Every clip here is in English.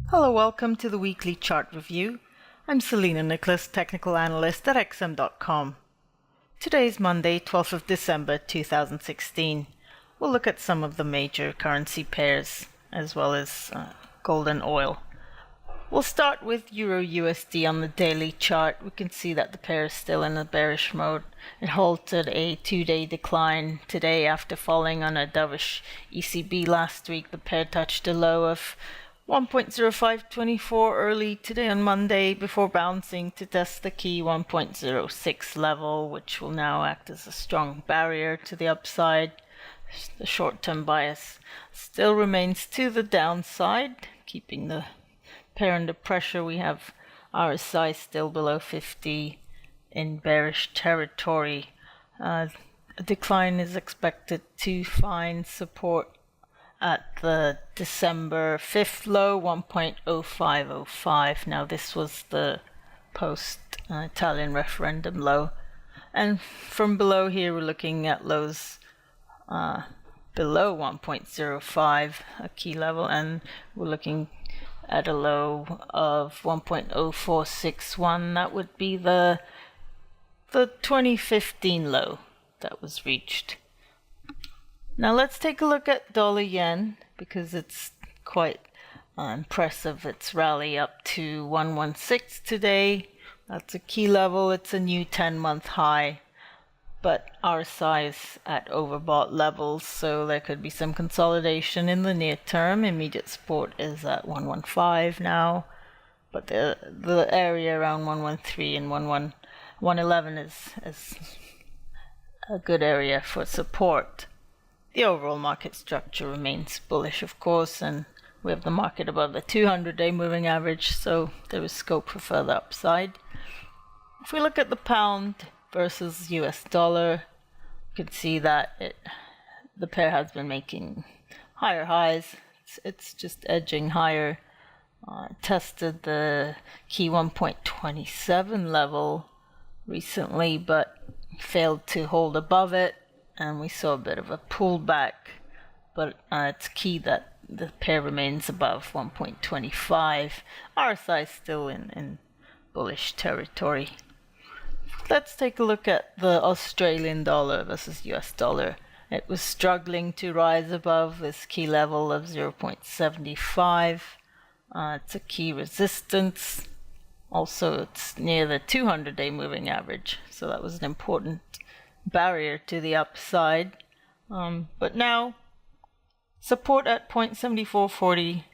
Hello, welcome to the weekly chart review. I'm Selena Nicholas, technical analyst at XM.com. Today is Monday, 12th of December 2016. We'll look at some of the major currency pairs as well as gold and oil. We'll start with Euro USD on the daily chart. We can see that the pair is still in a bearish mode. It halted a 2-day decline today after falling on a dovish ECB last week. The pair touched a low of 1.0524 early today on Monday before bouncing to test the key 1.06 level, which will now act as a strong barrier to the upside. The short-term bias still remains to the downside, keeping the pair under pressure. We have RSI still below 50 in bearish territory. A decline is expected to find support at the December 5th low, 1.0505. Now this was the post-Italian referendum low. And from below here we're looking at lows below 1.05, a key level, and we're looking at a low of 1.0461. That would be the 2015 low that was reached. Now let's take a look at dollar yen, because it's quite impressive. It's rally up to 116 today. That's a key level. It's a new 10-month high, but RSI is at overbought levels, so there could be some consolidation in the near term. Immediate support is at 115 now, but the area around 113 and 111 is a good area for support. The overall market structure remains bullish, of course, and we have the market above the 200-day moving average, so there is scope for further upside. If we look at the pound versus US dollar, you can see that the pair has been making higher highs. It's just edging higher. Tested the key 1.27 level recently, but failed to hold above it, and we saw a bit of a pullback, but it's key that the pair remains above 1.25. RSI is still in bullish territory. Let's take a look at the Australian dollar versus US dollar. It was struggling to rise above this key level of 0.75. It's a key resistance. Also, it's near the 200-day moving average, so that was an important barrier to the upside. But now, support at 0.7440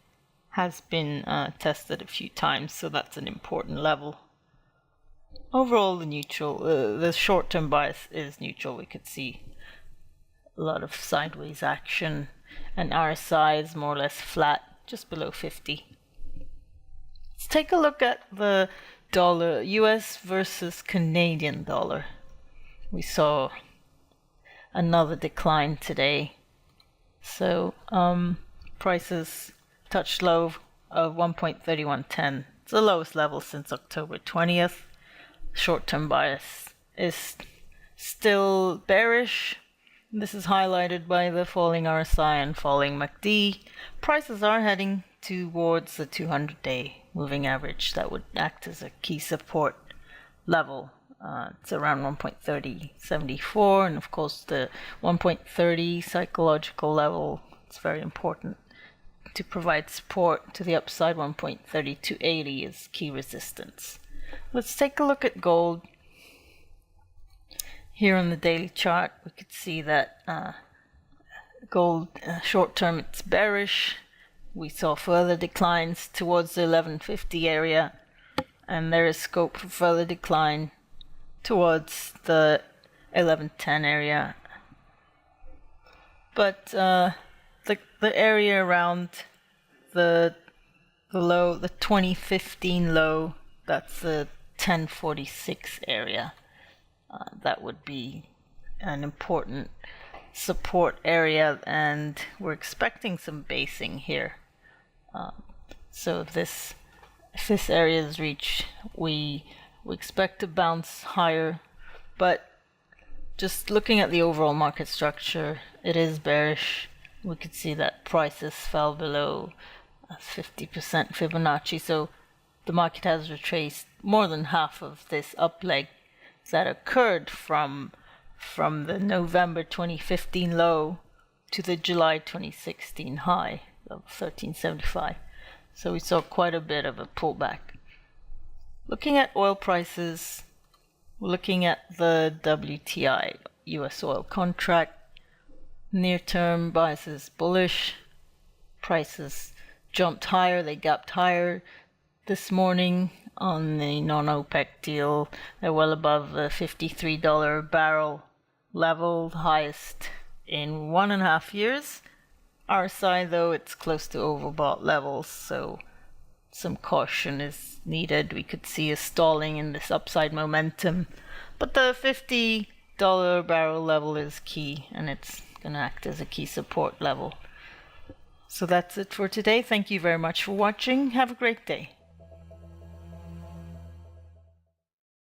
has been tested a few times, so that's an important level. Overall, the short-term bias is neutral. We could see a lot of sideways action, and RSI is more or less flat, just below 50. Let's take a look at the dollar, US versus Canadian dollar. We saw another decline today. So prices touched low of 1.3110. It's the lowest level since October 20th. Short-term bias is still bearish. This is highlighted by the falling RSI and falling MACD. Prices are heading towards the 200-day moving average. That would act as a key support level. It's around 1.3074, and of course the 1.30 psychological level is very important to provide support to the upside. 1.3280 is key resistance. Let's take a look at gold. Here on the daily chart, we could see that gold short term it's bearish. We saw further declines towards the 1150 area, and there is scope for further decline towards the 1110 area. But the area around the 2015 low, that's the 1046 area. That would be an important support area, and we're expecting some basing here. So if this area is reached, we expect to bounce higher, but just looking at the overall market structure, it is bearish. we could see that prices fell below 50% Fibonacci. So the market has retraced more than half of this up leg that occurred from the November 2015 low to the July 2016 high of 1375. So we saw quite a bit of a pullback. Looking at oil prices, we're looking at the WTI US oil contract. Near-term bias bullish. Prices jumped higher, they gapped higher this morning on the non-OPEC deal. They're well above the $53 a barrel level, the highest in 1.5 years. RSI, though, it's close to overbought levels, so some caution is needed. We could see a stalling in this upside momentum, but the $50 a barrel level is key, and it's going to act as a key support level. So that's it for today. Thank you very much for watching. Have a great day.